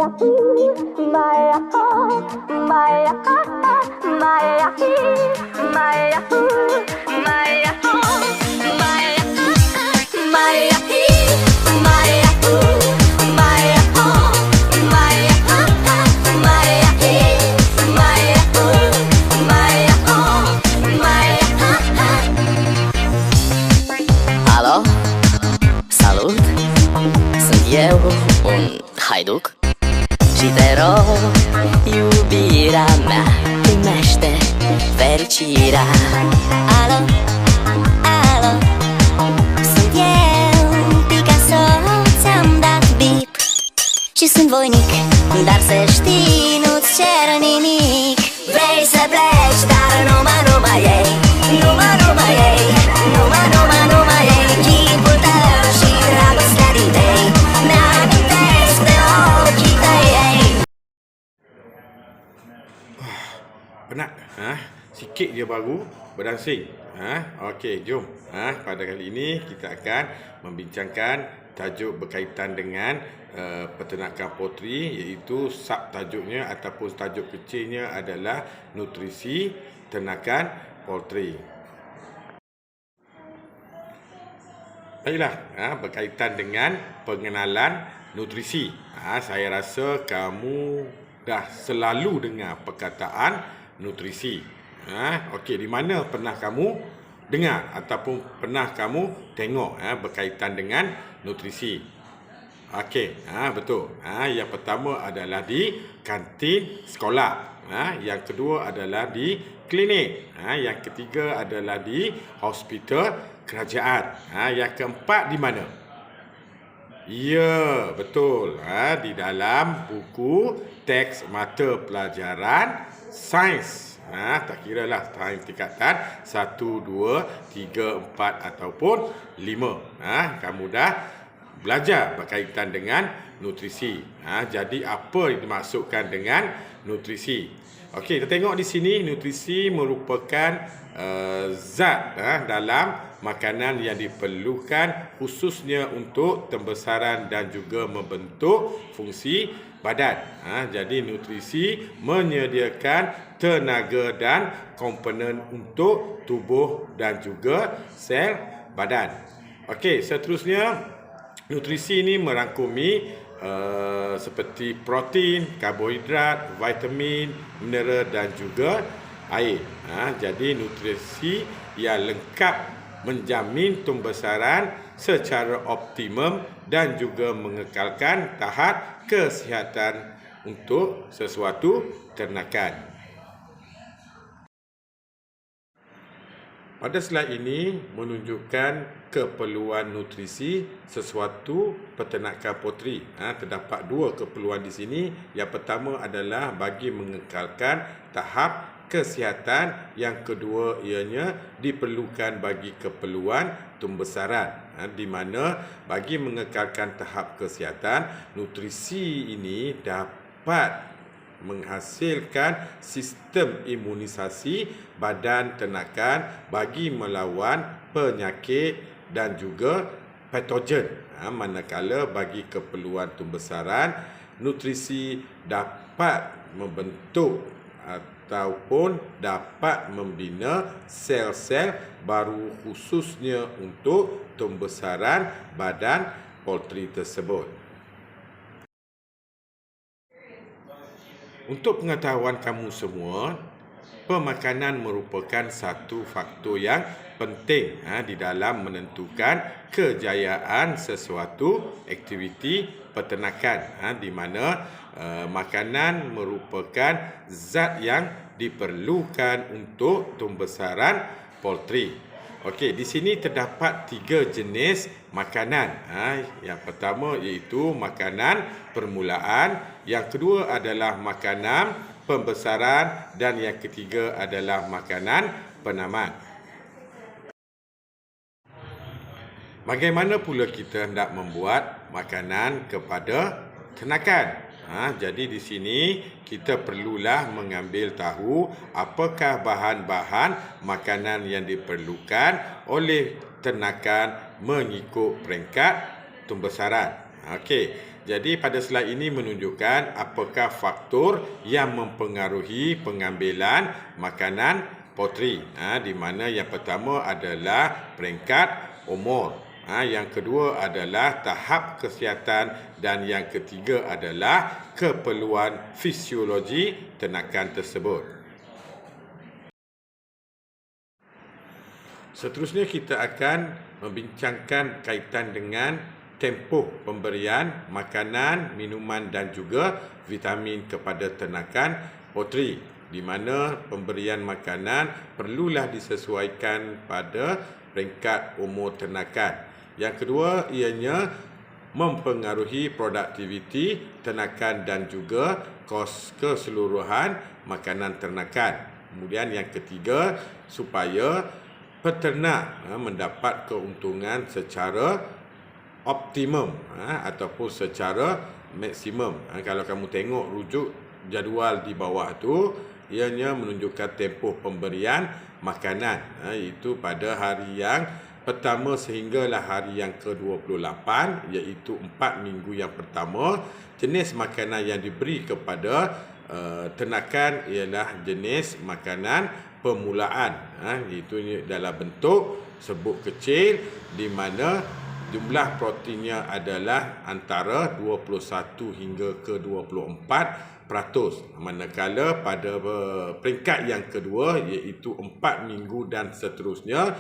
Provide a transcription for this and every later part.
Halo, salut, sunt eu, un haiduc și te rog, iubirea mea, primește fericirea. Alo, alo, sunt eu, Picasso, ți-am dat bip și sunt voinic, dar să știi, nu-ți cer nimic. Vrei să pleci, dar nu mă iei, nu mă iei, nu mă iei. Chipul tău și dragostea din tei mi-amintesc de ochii tăi. Penat? Sikit je baru berdancing. Okey, jom. Pada kali ini kita akan membincangkan tajuk berkaitan dengan peternakan poultry, iaitu subtajuknya ataupun tajuk kecilnya adalah nutrisi ternakan poultry. Baiklah, berkaitan dengan pengenalan nutrisi. Saya rasa kamu dah selalu dengar perkataan nutrisi. Okey, di mana pernah kamu dengar ataupun pernah kamu tengok berkaitan dengan nutrisi? Okey, betul. Yang pertama adalah di kantin sekolah. Yang kedua adalah di klinik. Yang ketiga adalah di hospital kerajaan. Yang keempat di mana? Ya, betul. Di dalam buku teks mata pelajaran sains. Tak kira lah sains tingkatan 1, 2, 3, 4 ataupun 5. Kamu dah belajar berkaitan dengan nutrisi. Jadi apa yang dimaksudkan dengan nutrisi? Okey, kita tengok di sini nutrisi merupakan zat dalam makanan yang diperlukan khususnya untuk pembesaran dan juga membentuk fungsi badan. Jadi nutrisi menyediakan tenaga dan komponen untuk tubuh dan juga sel badan. Okey, seterusnya nutrisi ini merangkumi seperti protein, karbohidrat, vitamin, mineral dan juga air. Jadi nutrisi yang lengkap menjamin pembesaran secara optimum dan juga mengekalkan tahap kesihatan untuk sesuatu ternakan. Pada slide ini menunjukkan keperluan nutrisi sesuatu peternakan poultry. Terdapat dua keperluan di sini. Yang pertama adalah bagi mengekalkan tahap kesihatan, yang kedua ianya diperlukan bagi keperluan pembesaran. Di mana bagi mengekalkan tahap kesihatan, nutrisi ini dapat menghasilkan sistem imunisasi badan ternakan bagi melawan penyakit dan juga patogen. Manakala bagi keperluan pembesaran, nutrisi dapat membentuk ataupun dapat membina sel-sel baru khususnya untuk pembesaran badan poultry tersebut. Untuk pengetahuan kamu semua, pemakanan merupakan satu faktor yang penting di dalam menentukan kejayaan sesuatu aktiviti peternakan, di mana makanan merupakan zat yang diperlukan untuk pembesaran poultry. Okey, di sini terdapat 3 jenis makanan. Yang pertama iaitu makanan permulaan, yang kedua adalah makanan pembesaran dan yang ketiga adalah makanan penamat. Bagaimana pula kita hendak membuat makanan kepada ternakan? Jadi di sini kita perlulah mengambil tahu apakah bahan-bahan makanan yang diperlukan oleh ternakan mengikut peringkat pembesaran. Okey, jadi pada slide ini menunjukkan apakah faktor yang mempengaruhi pengambilan makanan poultry. Di mana yang pertama adalah peringkat umur. Yang kedua adalah tahap kesihatan dan yang ketiga adalah keperluan fisiologi ternakan tersebut. Seterusnya kita akan membincangkan kaitan dengan tempoh pemberian makanan, minuman dan juga vitamin kepada ternakan poultry, di mana pemberian makanan perlulah disesuaikan pada peringkat umur ternakan. Yang kedua ianya mempengaruhi produktiviti ternakan dan juga kos keseluruhan makanan ternakan. Kemudian yang ketiga, supaya peternak mendapat keuntungan secara optimum ataupun secara maksimum. Kalau kamu tengok rujuk jadual di bawah tu, ianya menunjukkan tempoh pemberian makanan, iaitu pada hari yang pertama sehinggalah hari yang ke-28, iaitu 4 minggu yang pertama. Jenis makanan yang diberi kepada ternakan ialah jenis makanan permulaan, iaitu dalam bentuk serbuk kecil, di mana jumlah proteinnya adalah antara 21 hingga ke 24%. Manakala pada peringkat yang kedua, iaitu 4 minggu dan seterusnya,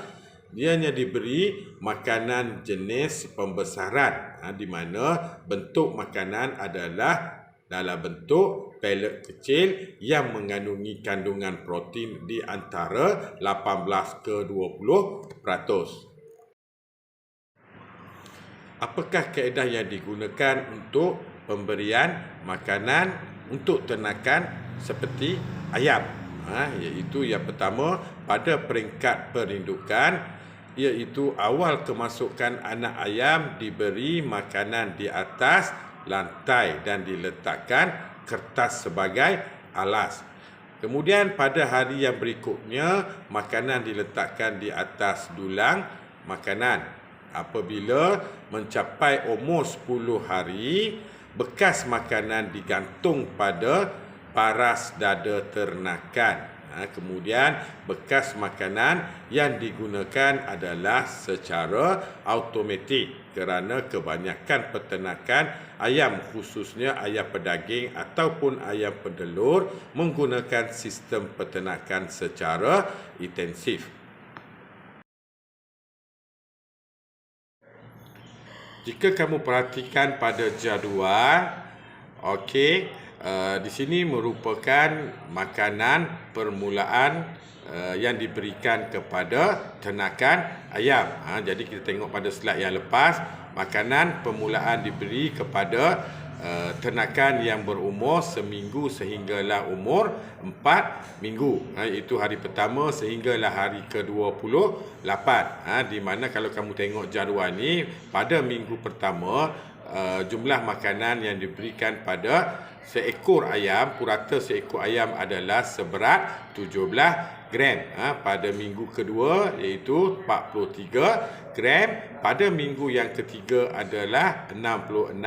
ianya diberi makanan jenis pembesaran, di mana bentuk makanan adalah dalam bentuk pellet kecil yang mengandungi kandungan protein di antara 18 ke 20%. Apakah kaedah yang digunakan untuk pemberian makanan untuk ternakan seperti ayam? Iaitu yang pertama, pada peringkat perindukan, iaitu awal kemasukan anak ayam diberi makanan di atas lantai dan diletakkan kertas sebagai alas. Kemudian pada hari yang berikutnya, makanan diletakkan di atas dulang makanan. Apabila mencapai umur 10 hari, bekas makanan digantung pada paras dada ternakan. Kemudian bekas makanan yang digunakan adalah secara automatik, kerana kebanyakan peternakan ayam, khususnya ayam pedaging ataupun ayam petelur, menggunakan sistem peternakan secara intensif. Jika kamu perhatikan pada jadual, di sini merupakan makanan permulaan yang diberikan kepada ternakan ayam. Jadi kita tengok pada slide yang lepas, makanan permulaan diberi kepada ternakan yang berumur seminggu sehinggalah umur 4 minggu. Itu hari pertama sehinggalah hari ke-28. Di mana kalau kamu tengok jadual ni, pada minggu pertama jumlah makanan yang diberikan pada seekor ayam, purata seekor ayam adalah seberat 17 gram. Pada minggu kedua iaitu 43 gram. Pada minggu yang ketiga adalah 66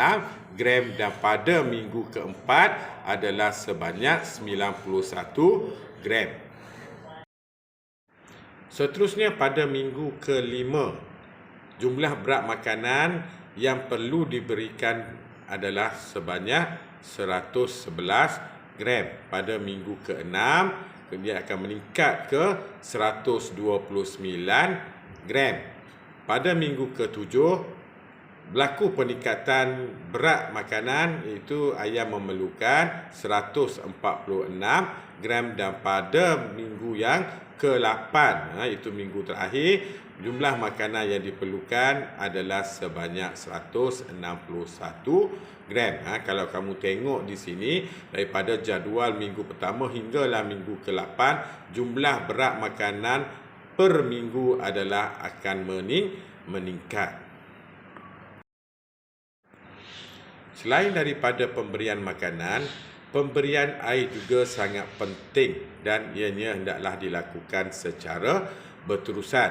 gram dan pada minggu keempat adalah sebanyak 91 gram. Seterusnya pada minggu kelima, jumlah berat makanan yang perlu diberikan adalah sebanyak 111 gram. Pada minggu ke-6, dia akan meningkat ke 129 gram. Pada minggu ke-7, berlaku peningkatan berat makanan, iaitu ayam memerlukan 146 gram dan pada minggu yang ke-8, itu minggu terakhir, jumlah makanan yang diperlukan adalah sebanyak 161 gram. Kalau kamu tengok di sini, daripada jadual minggu pertama hinggalah minggu ke-8, jumlah berat makanan per minggu adalah akan meningkat. Selain daripada pemberian makanan, pemberian air juga sangat penting dan ianya hendaklah dilakukan secara berterusan.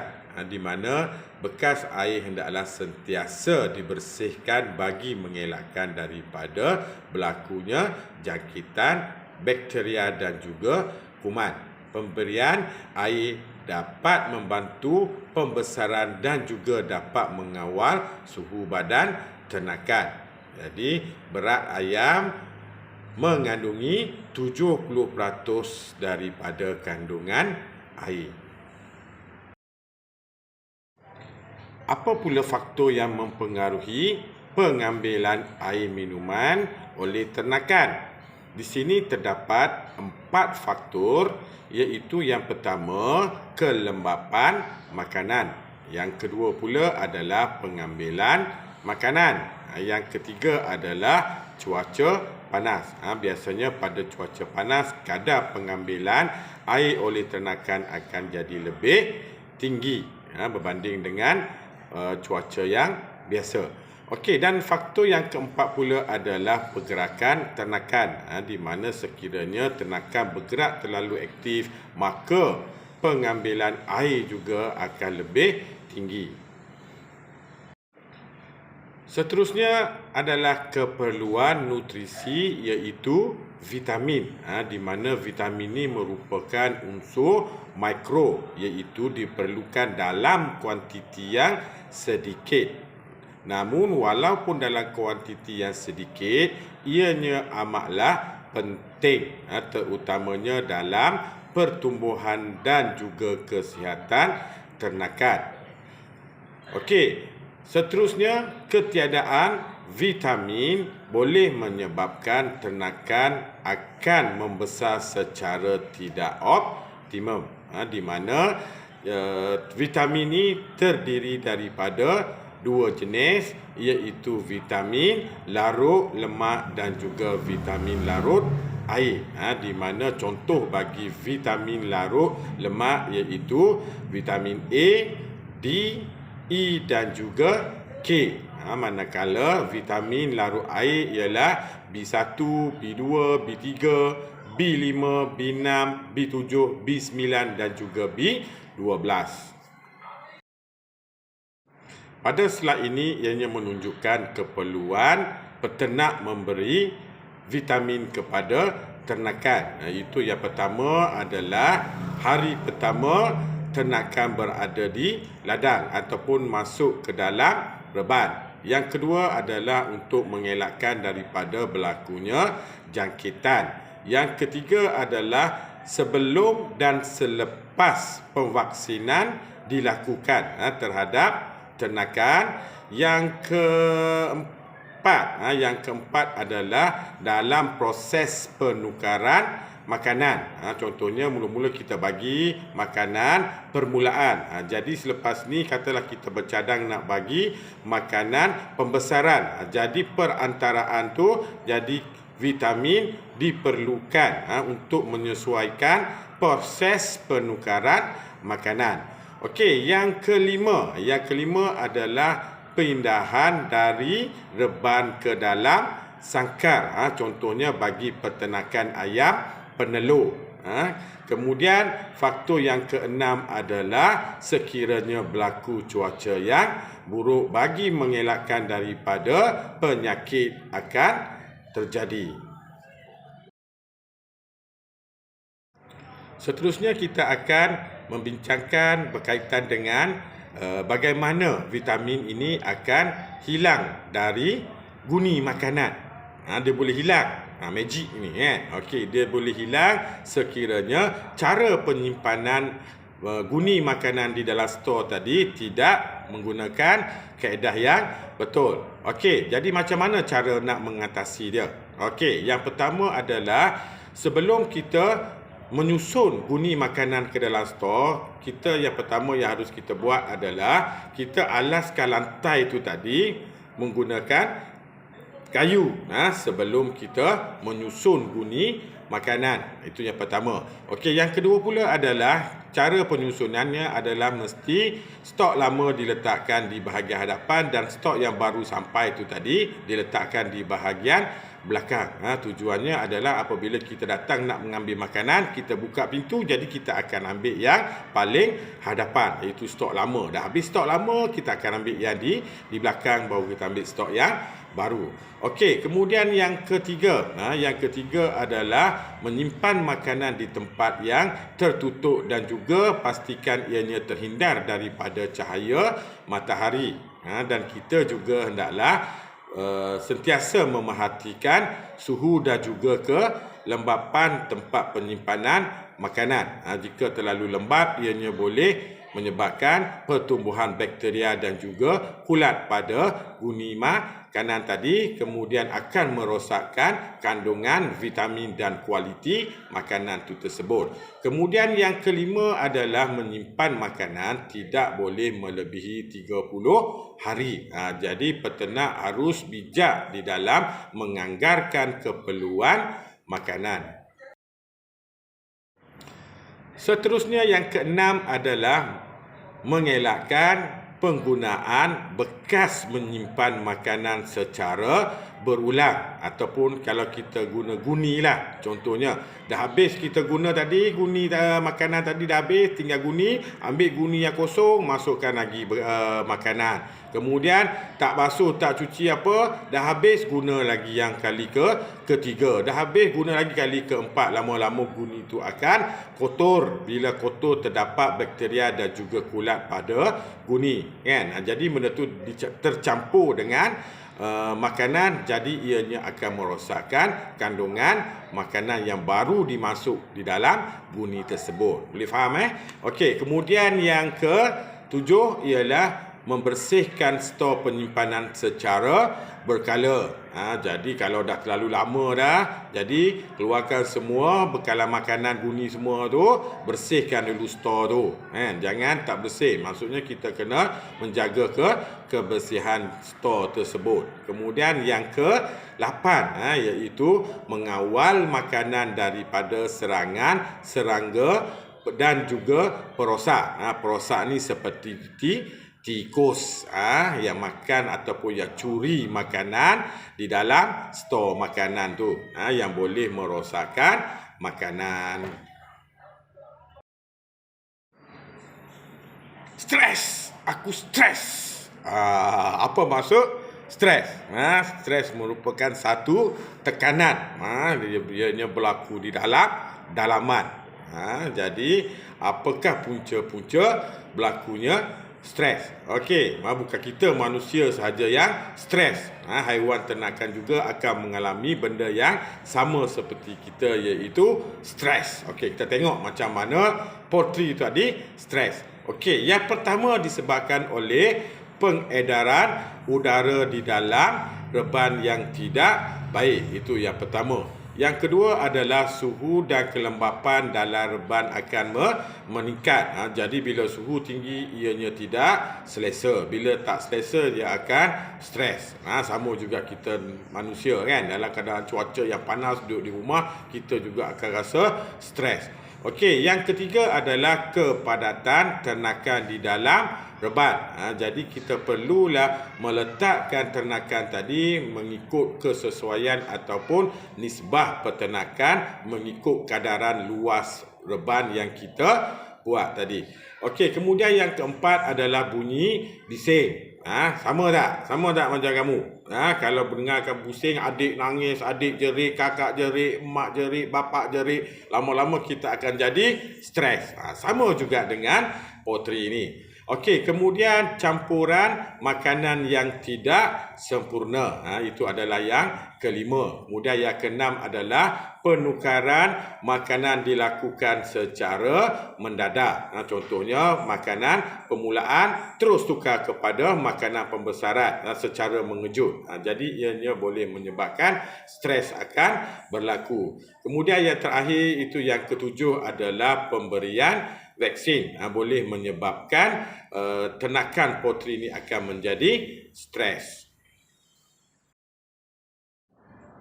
di mana bekas air hendaklah sentiasa dibersihkan bagi mengelakkan daripada berlakunya jangkitan bakteria dan juga kuman. Pemberian air dapat membantu pembesaran dan juga dapat mengawal suhu badan ternakan. Jadi, berat ayam mengandungi 70% daripada kandungan air. Apa pula faktor yang mempengaruhi pengambilan air minuman oleh ternakan? Di sini terdapat 4 faktor, iaitu yang pertama, kelembapan makanan. Yang kedua pula adalah pengambilan makanan. Yang ketiga adalah cuaca panas. Biasanya pada cuaca panas, kadar pengambilan air oleh ternakan akan jadi lebih tinggi berbanding dengan cuaca yang biasa. Okey, dan faktor yang keempat pula adalah pergerakan ternakan. Di mana sekiranya ternakan bergerak terlalu aktif, maka pengambilan air juga akan lebih tinggi. Seterusnya adalah keperluan nutrisi, iaitu vitamin. Di mana vitamin ini merupakan unsur mikro, iaitu diperlukan dalam kuantiti yang sedikit. Namun walaupun dalam kuantiti yang sedikit, ianya amatlah penting, terutamanya dalam pertumbuhan dan juga kesihatan ternakan. Okey, seterusnya, ketiadaan vitamin boleh menyebabkan ternakan akan membesar secara tidak optimum. Di mana vitamin ini terdiri daripada 2 jenis, iaitu vitamin larut lemak dan juga vitamin larut air. Di mana contoh bagi vitamin larut lemak iaitu vitamin A, D, E dan juga K. Manakala vitamin larut air ialah B1, B2, B3, B5, B6, B7, B9 dan juga B12. Pada slide ini ianya menunjukkan keperluan peternak memberi vitamin kepada ternakan. Itu yang pertama adalah hari pertama ternakan berada di ladang ataupun masuk ke dalam reban. Yang kedua adalah untuk mengelakkan daripada berlakunya jangkitan. Yang ketiga adalah sebelum dan selepas pemvaksinan dilakukan terhadap ternakan. Yang keempat adalah dalam proses penukaran makanan. Contohnya mula-mula kita bagi makanan permulaan. Jadi selepas ni katalah kita bercadang nak bagi makanan pembesaran. Jadi perantaraan tu jadi vitamin diperlukan untuk menyesuaikan proses penukaran makanan. Okey, yang kelima adalah pindahan dari reban ke dalam sangkar. Contohnya bagi peternakan ayam penelur. Kemudian faktor yang keenam adalah sekiranya berlaku cuaca yang buruk bagi mengelakkan daripada penyakit akan terjadi. Seterusnya kita akan membincangkan berkaitan dengan bagaimana vitamin ini akan hilang dari guni makanan. Dia boleh hilang. Magic ni Okey, dia boleh hilang sekiranya cara penyimpanan guni makanan di dalam stor tadi tidak menggunakan kaedah yang betul. Okey, jadi macam mana cara nak mengatasi dia? Okey, yang pertama adalah sebelum kita menyusun guni makanan ke dalam stor, yang pertama yang harus kita buat adalah kita alaskan lantai itu tadi menggunakan kayu sebelum kita menyusun guni makanan. Itu yang pertama. Okey, yang kedua pula adalah cara penyusunannya adalah mesti stok lama diletakkan di bahagian hadapan dan stok yang baru sampai itu tadi diletakkan di bahagian belakang. Tujuannya adalah apabila kita datang nak mengambil makanan, kita buka pintu, jadi kita akan ambil yang paling hadapan, iaitu stok lama. Dah habis stok lama, kita akan ambil yang di belakang, baru kita ambil stok yang baru. Okey, kemudian yang ketiga. Yang ketiga adalah menyimpan makanan di tempat yang tertutup dan juga pastikan ianya terhindar daripada cahaya matahari. Dan kita juga hendaklah sentiasa memerhatikan suhu dan juga kelembapan tempat penyimpanan makanan. Jika terlalu lembap, ianya boleh menyebabkan pertumbuhan bakteria dan juga kulat pada guni makanan tadi, kemudian akan merosakkan kandungan vitamin dan kualiti makanan itu tersebut. Kemudian yang kelima adalah menyimpan makanan tidak boleh melebihi 30 hari. Jadi peternak harus bijak di dalam menganggarkan keperluan makanan. Seterusnya yang keenam adalah mengelakkan penggunaan bekas menyimpan makanan secara berulang, ataupun kalau kita guna guni lah. Contohnya dah habis kita guna tadi, guni makanan tadi dah habis, tinggal guni, ambil guni yang kosong, masukkan lagi makanan. Kemudian tak basuh, tak cuci apa, dah habis, guna lagi yang kali ketiga. Dah habis, guna lagi kali keempat. Lama-lama guni itu akan kotor. Bila kotor, terdapat bakteria dan juga kulat pada guni, kan? Jadi benda tu tercampur dengan makanan, jadi ianya akan merosakkan kandungan makanan yang baru dimasuk di dalam guni tersebut. Boleh faham Okey, kemudian yang ketujuh ialah membersihkan stor penyimpanan secara berkala. Jadi kalau dah terlalu lama dah, jadi keluarkan semua bekalan makanan guni semua tu, bersihkan dulu stor tu. Jangan tak bersih. Maksudnya kita kena menjaga kebersihan stor tersebut. Kemudian yang ke-8 iaitu mengawal makanan daripada serangan serangga dan juga perosak. Perosak ni seperti tikus yang makan ataupun yang curi makanan di dalam stor makanan tu, yang boleh merosakkan makanan. Stres. Aku stres. Apa maksud stres? Stres merupakan satu tekanan. Ianya berlaku di dalaman. Jadi apakah punca-punca berlakunya stres? Okey, bukan kita manusia sahaja yang stres. Haiwan ternakan juga akan mengalami benda yang sama seperti kita, iaitu stres. Okey, kita tengok macam mana poultry tadi stres. Okey, yang pertama disebabkan oleh pengedaran udara di dalam reban yang tidak baik. Itu yang pertama. Yang kedua adalah suhu dan kelembapan dalam reban akan meningkat. Jadi bila suhu tinggi, ianya tidak selesa. Bila tak selesa, dia akan stres. Sama juga kita manusia, kan? Dalam keadaan cuaca yang panas, duduk di rumah, kita juga akan rasa stres. Okey, yang ketiga adalah kepadatan ternakan di dalam reban. Jadi kita perlulah meletakkan ternakan tadi mengikut kesesuaian ataupun nisbah peternakan mengikut kadaran luas reban yang kita buat tadi. Okey, kemudian yang keempat adalah bunyi bising. Sama tak? Sama tak macam kamu? Kalau mendengarkan bising, adik nangis, adik jerit, kakak jerit, mak jerit, bapak jerit, lama-lama kita akan jadi stres. Sama juga dengan poultry ini. Okey, kemudian campuran makanan yang tidak sempurna. Itu adalah yang kelima. Kemudian yang keenam adalah penukaran makanan dilakukan secara mendadak. Contohnya makanan permulaan terus tukar kepada makanan pembesaran secara mengejut. Jadi ianya boleh menyebabkan stres akan berlaku. Kemudian yang terakhir, itu yang ketujuh, adalah pemberian vaksin. Boleh menyebabkan ternakan poultry ini akan menjadi stres.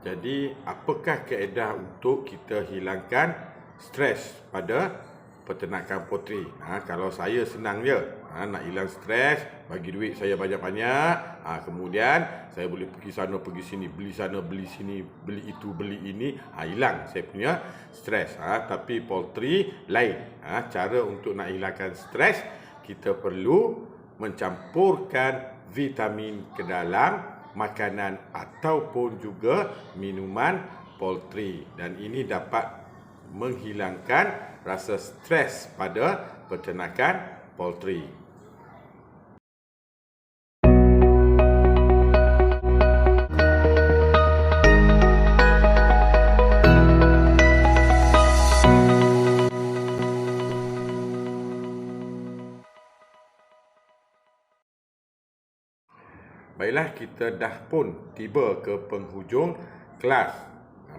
Jadi, apakah kaedah untuk kita hilangkan stres pada peternakan poultry? Kalau saya senang je. Nak hilang stres, bagi duit saya banyak-banyak. Kemudian saya boleh pergi sana, pergi sini, beli sana, beli sini, beli itu, beli ini. Hilang saya punya stres. Tapi poultry lain. Cara untuk nak hilangkan stres, kita perlu mencampurkan vitamin ke dalam makanan ataupun juga minuman poultry, dan ini dapat menghilangkan rasa stres pada peternakan poultry. Baiklah, kita dah pun tiba ke penghujung kelas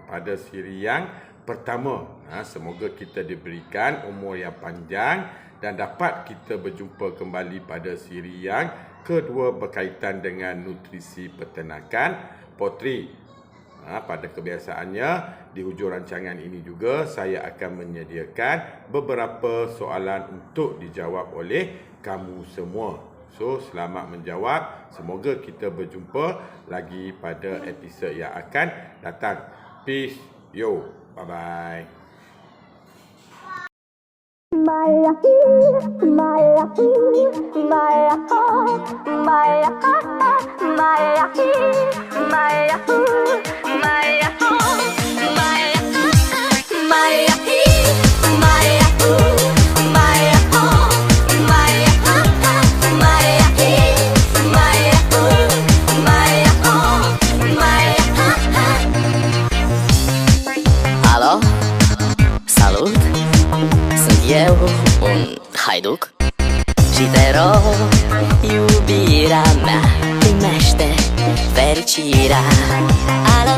pada siri yang pertama. Semoga kita diberikan umur yang panjang dan dapat kita berjumpa kembali pada siri yang kedua berkaitan dengan nutrisi peternakan poultry. Pada kebiasaannya, di hujung rancangan ini juga saya akan menyediakan beberapa soalan untuk dijawab oleh kamu semua. So, selamat menjawab. Semoga kita berjumpa lagi pada episod yang akan datang. Peace. Yo. Bye-bye. Halo, salut, sunt eu, un haiduc și te rog, iubirea mea, primește fericirea. Alo,